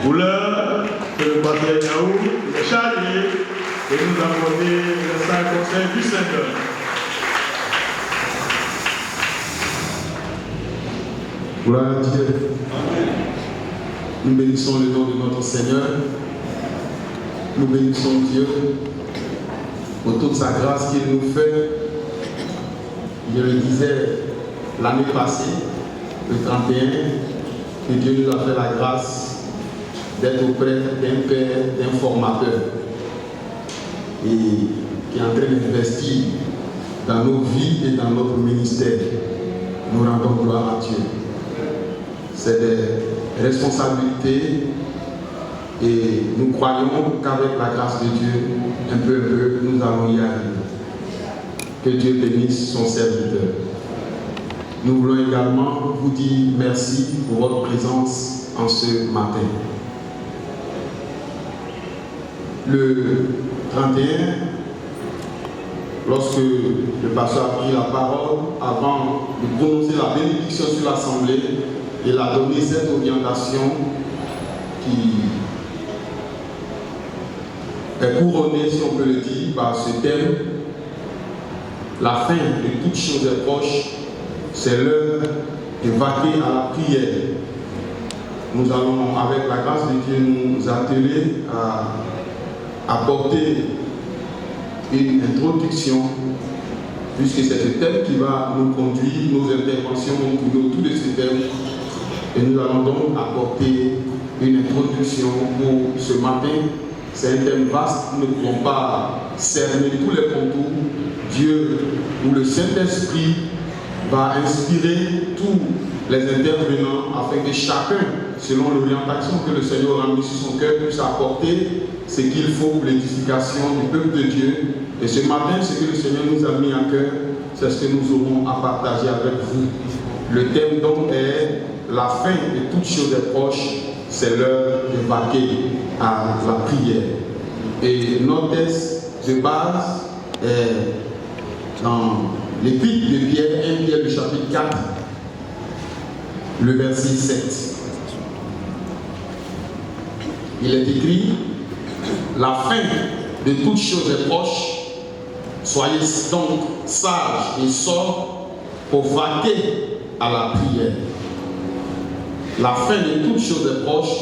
Pour l'heure, que le pasteur Yaou est chargé de nous apporter le saint conseil du Seigneur. Gloire à Dieu. Amen. Nous bénissons le nom de notre Seigneur. Nous bénissons Dieu pour toute sa grâce qu'il nous fait. Je le disais l'année passée, le 31, que Dieu nous a fait la grâce d'être auprès d'un père, d'un formateur, et qui est en train d'investir dans nos vies et dans notre ministère. Nous rendons gloire à Dieu. C'est des responsabilités et nous croyons qu'avec la grâce de Dieu, un peu, nous allons y arriver. Que Dieu bénisse son serviteur. Nous voulons également vous dire merci pour votre présence en ce matin. Le 31, lorsque le pasteur a pris la parole, avant de prononcer la bénédiction sur l'assemblée, il a donné cette orientation qui est couronnée, si on peut le dire, par ce thème. La fin de toute chose est proche, c'est l'heure de vaquer à la prière. Nous allons, avec la grâce de Dieu, nous atteler à apporter une introduction, puisque c'est ce thème qui va nous conduire, nos interventions vont tourner autour de ce thème. Et nous allons donc apporter une introduction pour ce matin. C'est un thème vaste, nous ne pouvons pas cerner tous les contours. Dieu ou le Saint-Esprit va inspirer tous les intervenants afin que chacun, selon l'orientation que le Seigneur a mis sur son cœur, puisse apporter ce qu'il faut pour l'édification du peuple de Dieu. Et ce matin, ce que le Seigneur nous a mis à cœur, c'est ce que nous aurons à partager avec vous. Le thème donc est la fin de toute chose est proche, c'est l'heure de vaquer à la prière. Et notre texte de base est dans l'épître de Pierre, 1 Pierre, le chapitre 4, le verset 7. Il est écrit: la fin de toute chose est proche, soyez donc sages et sobres pour vaquer à la prière. La fin de toute chose est proche,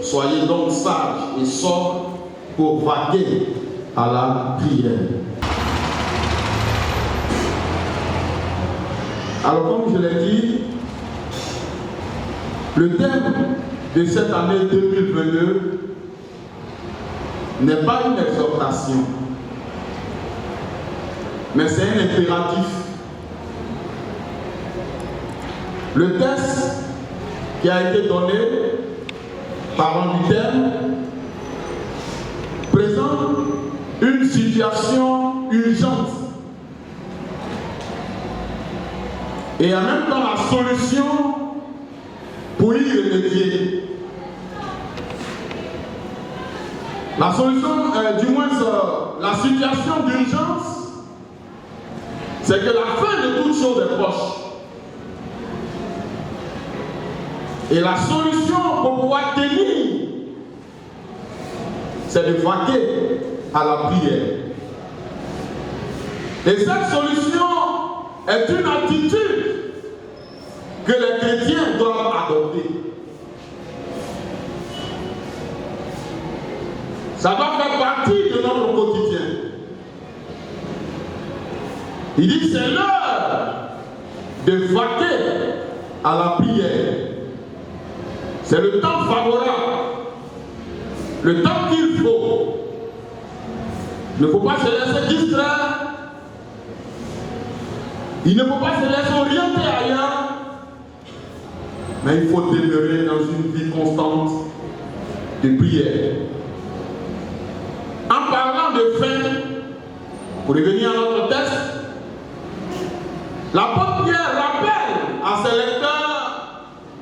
soyez donc sages et sobres pour vaquer à la prière. Alors, comme je l'ai dit, le thème de cette année 2022 n'est pas une exhortation, mais c'est un impératif. Le texte qui a été donné, parlant du thème, présente une situation urgente et en même temps la solution pour y remédier. La solution, du moins la situation d'urgence, c'est que la fin de toute chose est proche. Et la solution pour pouvoir tenir, c'est de vaquer à la prière. Et cette solution est une attitude que les chrétiens doivent adopter. Ça doit faire partie de notre quotidien. Il dit c'est l'heure de vaquer à la prière. C'est le temps favorable, le temps qu'il faut. Il ne faut pas se laisser distraire. Il ne faut pas se laisser orienter ailleurs. Mais il faut demeurer dans une vie constante de prière. En parlant de fin, pour revenir à notre texte, l'apôtre Pierre rappelle à ses lecteurs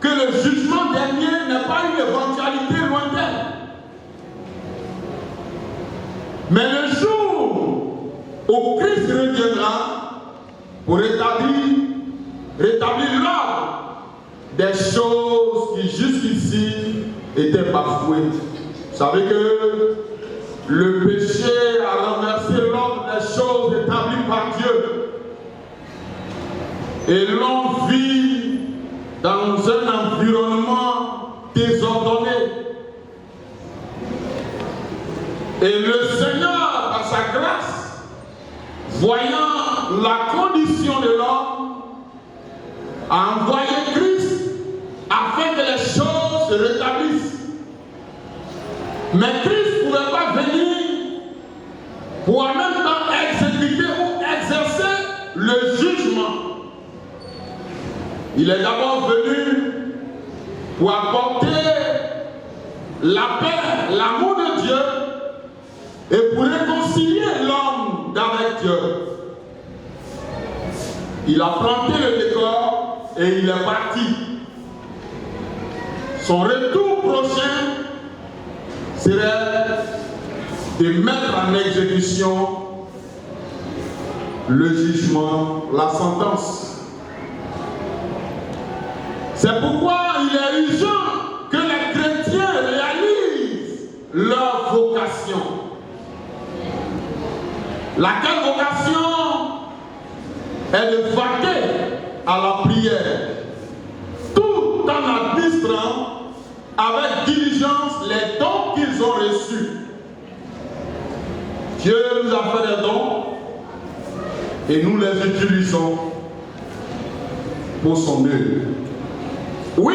que le jugement dernier n'est pas une éventualité lointaine. Mais le jour où Christ reviendra pour rétablir l'ordre des choses qui jusqu'ici était bafoué. Vous savez que le péché a renversé l'ordre des choses établies par Dieu. Et l'on vit dans un environnement désordonné. Et le Seigneur, par sa grâce, voyant la condition de l'homme, a envoyé Christ afin que les choses se rétablissent. Mais Christ ne pouvait pas venir pour en même temps exécuter ou exercer le jugement. Il est d'abord venu pour apporter la paix, l'amour de Dieu et pour réconcilier l'homme avec Dieu. Il a planté le décor et il est parti. Son retour prochain serait de mettre en exécution le jugement, la sentence. C'est pourquoi il est urgent que les chrétiens réalisent leur vocation. Laquelle vocation est de vaquer à la prière, tout en administrant avec diligence les dons qu'ils ont reçus. Dieu nous a fait des dons et nous les utilisons pour son œuvre. Oui,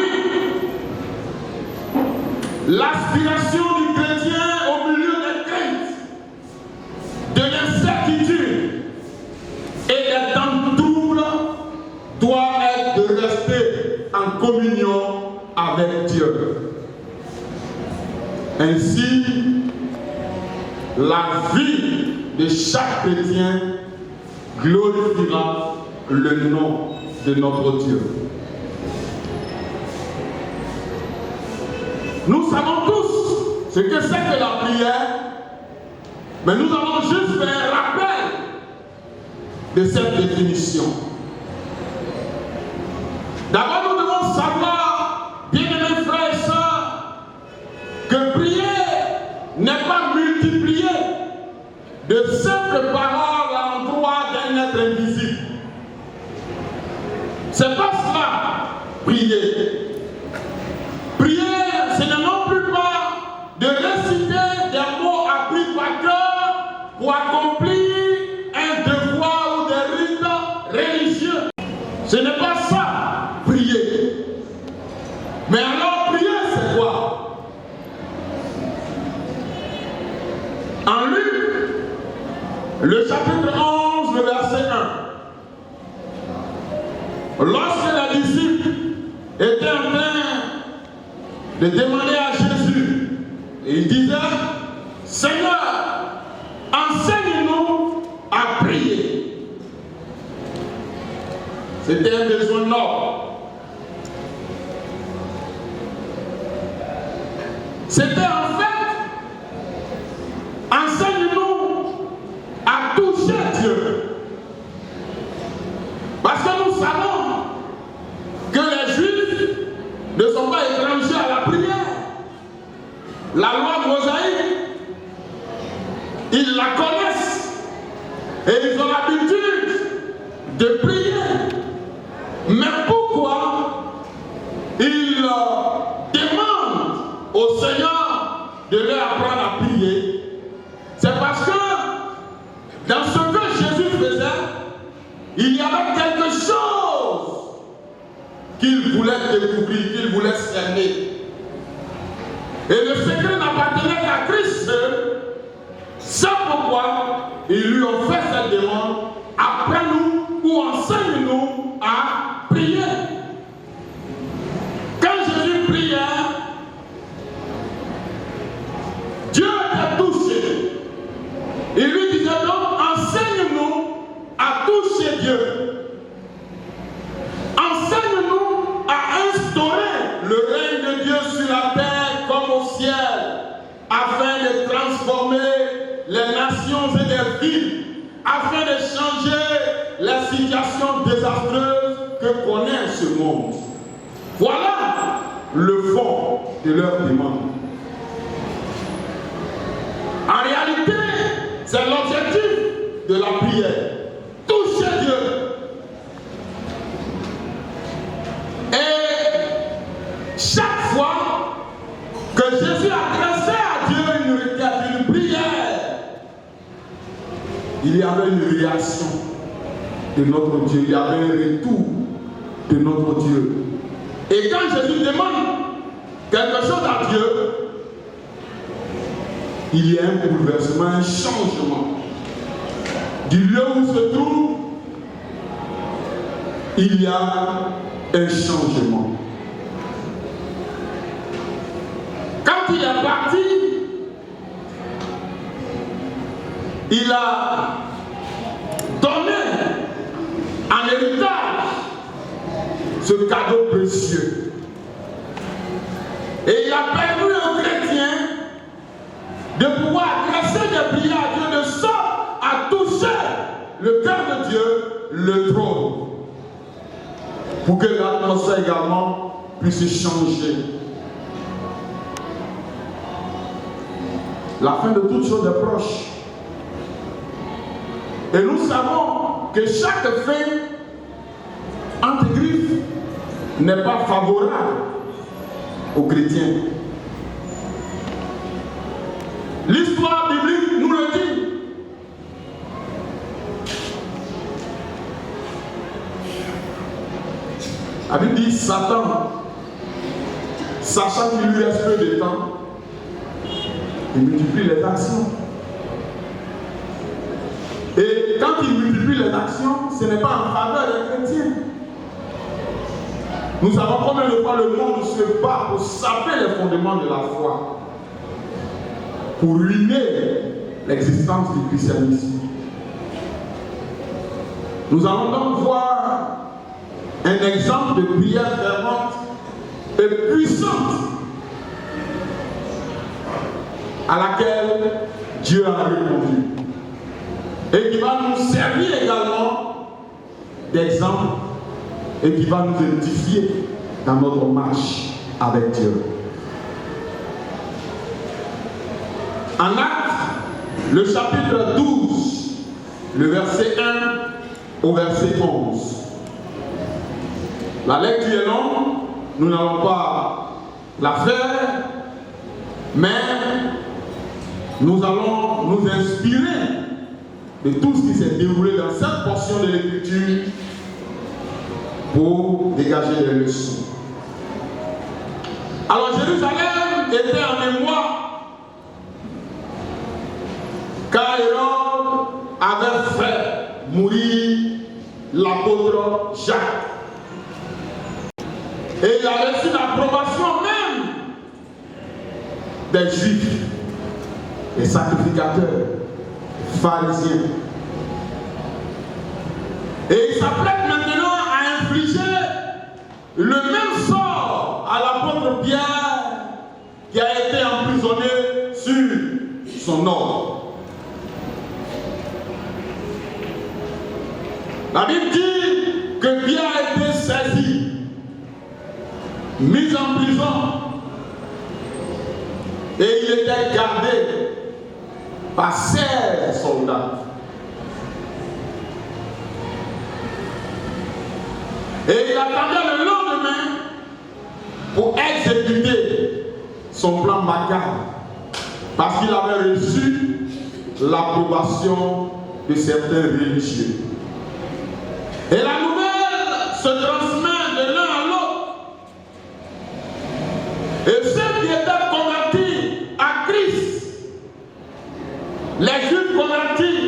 l'aspiration du chrétien au milieu des craintes, de l'incertitude et des temps de trouble doit être de rester en communion avec Dieu. Ainsi, la vie de chaque chrétien glorifiera le nom de notre Dieu. Nous savons tous ce que c'est que la prière, mais nous allons juste faire un rappel de cette définition. D'abord, nous devons savoir, bien-aimés frères et sœurs, que prier n'est pas multiplier de simples paroles à l'endroit d'un être invisible. C'est pas cela, prier. Prier, ce n'est non plus pas de réciter des mots appris par cœur pour accomplir un devoir ou des rites religieux. Ce n'est pas ça, prier. Mais alors, prier, c'est quoi? En Luc, le chapitre 11, le verset 1. Lorsque les disciples étaient en train de demander à Jésus, et il disait, Seigneur, enseigne-nous à prier. C'était un besoin noble. C'était en fait, enseigne-nous à toucher Dieu. Parce que nous savons que les Juifs ne sont pas étrangers à la prière. La loi mosaïque, ils la connaissent et ils ont l'habitude de prier. Mais pourquoi ils demandent au Seigneur de leur apprendre à prier? C'est parce que dans ce que Jésus faisait, il y avait quelque chose qu'il voulait découvrir, qu'il voulait cerner. Et le secret n'appartenait qu'à Christ seul. C'est pourquoi ils lui ont fait cette demande, apprends-nous ou enseigne-nous à prier. Quand Jésus priait, Dieu était touché. Il lui disait donc, enseigne-nous à toucher Dieu. Enseigne-nous à instaurer le règne de Dieu sur la terre comme au ciel, afin de transformer les nations et les villes, afin de changer les situations désastreuses que connaît ce monde. Voilà le fond de leurs demandes. En réalité, c'est l'objectif de la prière. Toucher Dieu. Et chaque fois que Jésus adressait à Dieu une requête, une prière, il y avait une réaction de notre Dieu, il y avait un retour de notre Dieu. Et quand Jésus demande quelque chose à Dieu, il y a un bouleversement, un changement. Du lieu où se trouve, il y a un changement. Quand il est parti, il a donné en héritage ce cadeau précieux. Et il a permis aux chrétiens de pouvoir adresser des prières à Dieu, de sorte à toucher le cœur de Dieu, le trône, pour que l'atmosphère également puisse changer. La fin de toute chose est proche. Et nous savons que chaque fin, entre griffes, n'est pas favorable aux chrétiens. L'histoire biblique nous le dit. La Bible dit Satan, sachant qu'il lui reste peu de temps, il multiplie les actions. Et quand il multiplie les actions, ce n'est pas en faveur des chrétiens. Nous savons combien de fois le monde se bat pour saper les fondements de la foi, pour ruiner l'existence du christianisme. Nous allons donc voir un exemple de prière fervente et puissante à laquelle Dieu a répondu et qui va nous servir également d'exemple et qui va nous édifier dans notre marche avec Dieu. En Actes, le chapitre 12, le verset 1 au verset 11. La lecture est longue, nous n'allons pas la faire, mais nous allons nous inspirer de tout ce qui s'est déroulé dans cette portion de l'Écriture pour dégager des leçons. Alors Jérusalem était en émoi car Hérode avait fait mourir l'apôtre Jacques. Et il a reçu l'approbation même des Juifs, des sacrificateurs, des pharisiens. Et il s'apprête maintenant à infliger le même sort à l'apôtre Pierre qui a été emprisonné sur son ordre. La Bible dit que Pierre a été saisi, mis en prison, et il était gardé par 16 soldats. Et il attendait le lendemain pour exécuter son plan macabre, parce qu'il avait reçu l'approbation de certains religieux. Et la nouvelle se transmet de l'un à l'autre. Et ceux qui étaient convertis à Christ, les Juifs convertis,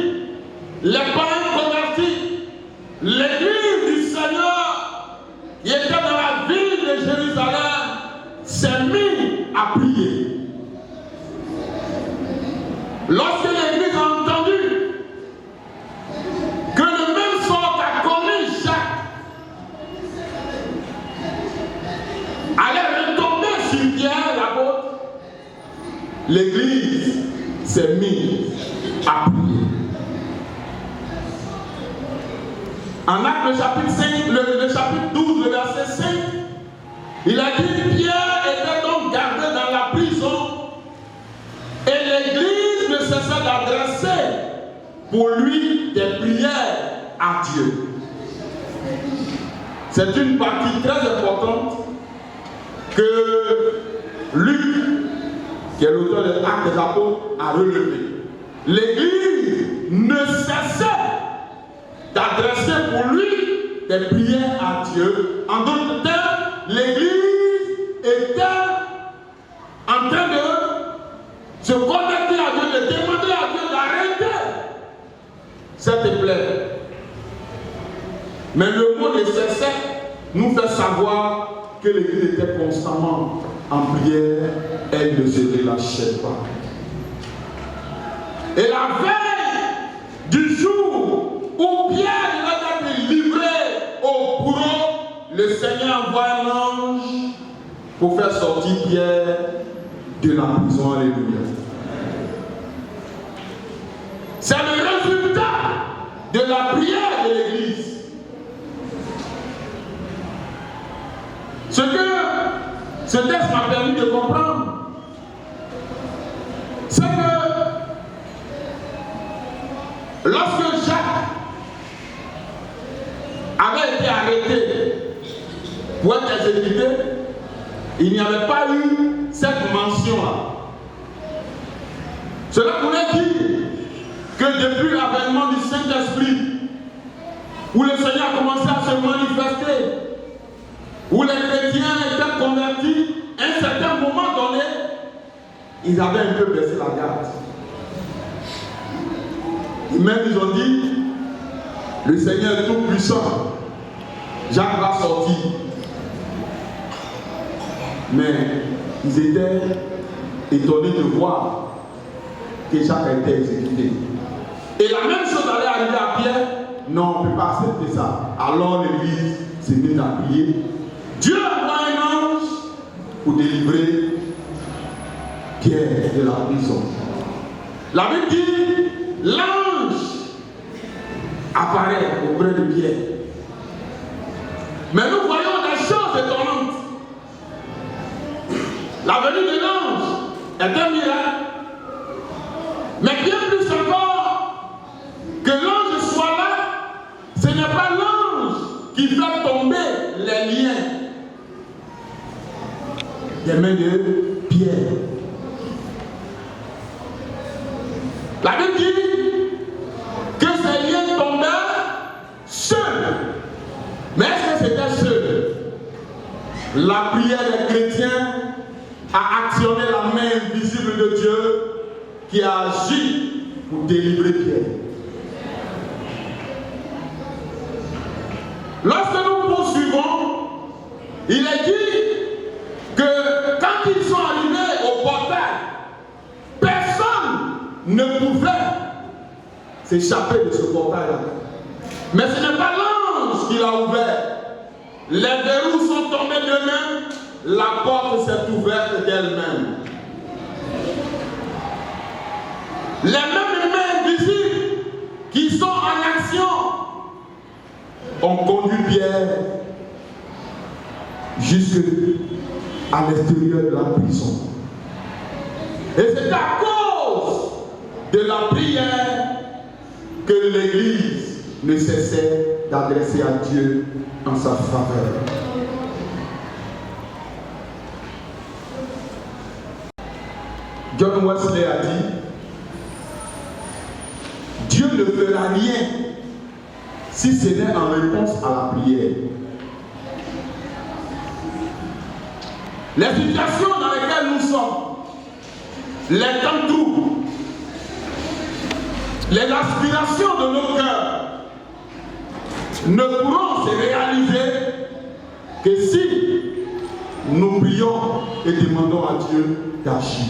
les païens convertis, l'Église du Seigneur qui était dans la ville de Jérusalem s'est mis à prier. Lorsque l'Église a entendu que le même sort qu'a connu Jacques allait retomber sur Pierre l'apôtre, l'Église s'est mise à prier. En Actes le chapitre 5, le chapitre 12, le verset 5, il a dit Pierre était donc gardé cessait d'adresser pour lui des prières à Dieu. C'est une partie très importante que Luc, qui est l'auteur des Actes des Apôtres, a relevé. L'Église ne cessait d'adresser pour lui des prières à Dieu. En d'autres termes, l'Église était en train de se connecter à Dieu, de demander à Dieu d'arrêter cette plaie. Mais le mot ne cessait nous fait savoir que l'Église était constamment en prière, elle ne se relâchait pas. Et la veille du jour où Pierre devait être livré au bourreau, le Seigneur envoie un ange pour faire sortir Pierre de la prison. Alléluia. C'est le résultat de la prière de l'Église. Ce que ce texte m'a permis de comprendre, c'est que lorsque Jacques avait été arrêté pour être exécuté, il n'y avait pas eu cette mention-là. Cela voulait dire que depuis l'avènement du Saint-Esprit, où le Seigneur a commencé à se manifester, où les chrétiens étaient convertis, à un certain moment donné, ils avaient un peu baissé la garde. Et même ils ont dit, le Seigneur est tout puissant, Jacques va sortir. Mais ils étaient étonnés de voir que Jacques a été exécuté. Et la même chose allait arriver à Pierre. Non, on ne peut pas accepter ça. Alors l'Église s'est mise à prier. Dieu envoie un ange pour délivrer Pierre de la prison. La Bible dit, l'ange apparaît auprès de Pierre. Mais nous voyons des choses étonnantes. La venue de l'ange est un miracle. Mais bien plus encore, que l'ange soit là, ce n'est pas l'ange qui fait tomber les liens des mains de Pierre. La Bible dit que ces liens tombèrent seuls. Mais est-ce que c'était seul? La prière des chrétiens a actionné la main invisible de Dieu qui a agi pour délivrer Pierre. Lorsque nous poursuivons, il est dit que quand ils sont arrivés au portail, personne ne pouvait s'échapper de ce portail-là. Mais ce n'est pas l'ange qui l'a ouvert. Les verrous sont tombés d'eux-mêmes, la porte s'est ouverte d'elle-même. Les mêmes mains invisibles qui sont en action ont conduit Pierre jusqu'à l'extérieur de la prison. Et c'est à cause de la prière que l'Église ne cessait d'adresser à Dieu en sa faveur. John Wesley a dit, Dieu ne fera rien si ce n'est en réponse à la prière. Les situations dans lesquelles nous sommes, les temps troubles, les aspirations de nos cœurs ne pourront se réaliser que si nous prions et demandons à Dieu d'agir.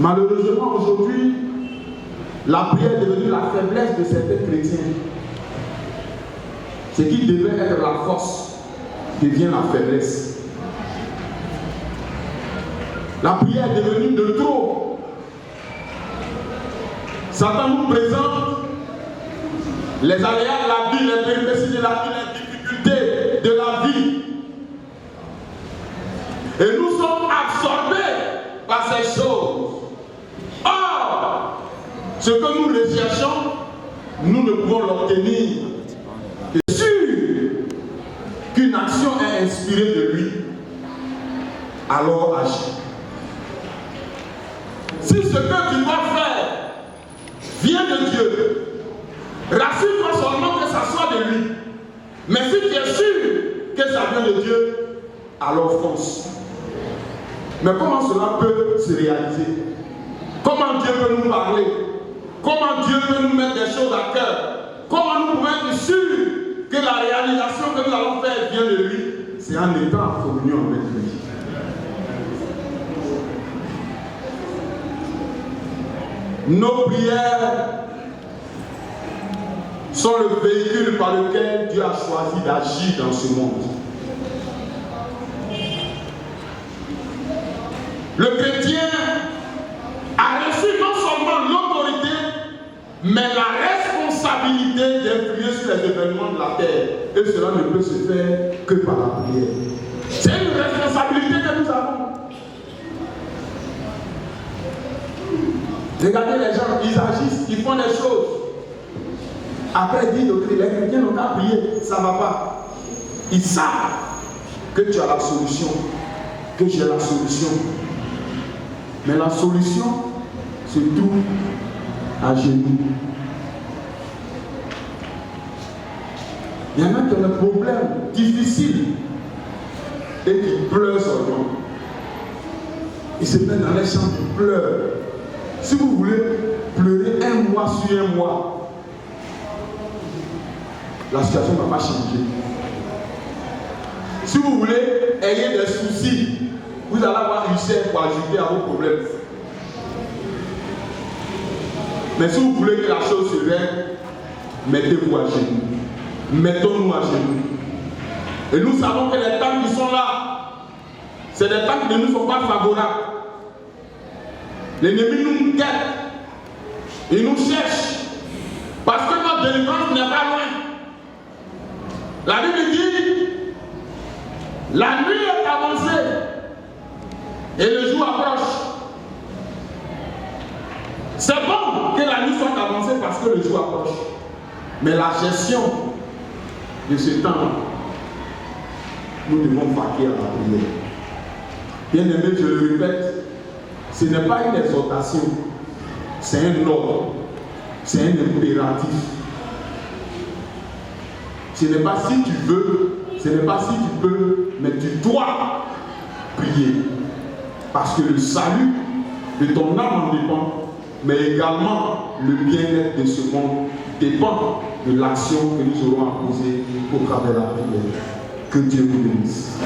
Malheureusement, aujourd'hui, la prière est devenue la faiblesse de certains chrétiens. Ce qui devait être la force devient la faiblesse. La prière est devenue de trop. Satan nous présente les aléas de la vie, les péripéties de la vie, les difficultés de la vie. Et nous sommes absorbés par ces choses. Or, ce que nous recherchons, nous ne pouvons l'obtenir que sûr qu'une action est inspirée de lui, alors agis. Si ce que tu dois faire vient de Dieu, rassure-toi seulement que ça soit de lui. Mais si tu es sûr que ça vient de Dieu, alors fonce. Mais comment cela peut se réaliser? Comment Dieu peut nous parler? Comment Dieu peut nous mettre des choses à cœur? Comment nous pouvons être sûrs que la réalisation que nous allons faire vient de lui? C'est en étant en communion avec lui. Nos prières sont le véhicule par lequel Dieu a choisi d'agir dans ce monde. Le chrétien a reçu non seulement l'autorité, mais la responsabilité d'influer sur les événements de la terre. Et cela ne peut se faire que par la prière. C'est une responsabilité que nous avons. Regardez les gens, ils agissent, ils font des choses. Après, ils disent, les chrétiens n'ont qu'à prier, ça ne va pas. Ils savent que tu as la solution, que j'ai la solution. Mais la solution se trouve à genoux. Il y en a qui ont des problèmes difficiles et qui pleurent seulement. Ils se mettent dans les champs, ils pleurent. Si vous voulez pleurer un mois sur un mois, la situation ne va pas changer. Si vous voulez ayez des soucis, vous allez avoir une chair pour ajouter à vos problèmes. Mais si vous voulez que la chose se règle, mettez-vous à genoux. Mettons-nous à genoux. Et nous savons que les temps qui sont là, c'est des temps qui ne nous sont pas favorables. L'ennemi nous guette. Il nous cherche. Parce que notre délivrance n'est pas loin. La Bible dit, la nuit est avancée et le jour approche. C'est bon que la nuit soit avancée parce que le jour approche. Mais la gestion de ce temps, nous devons vaquer à la prière. Bien aimé, je le répète, ce n'est pas une exhortation, c'est un ordre, c'est un impératif. Ce n'est pas si tu veux, ce n'est pas si tu peux, mais tu dois prier. Parce que le salut de ton âme en dépend, mais également le bien-être de ce monde dépend de l'action que nous aurons à poser au travers de la prière. Que Dieu vous bénisse.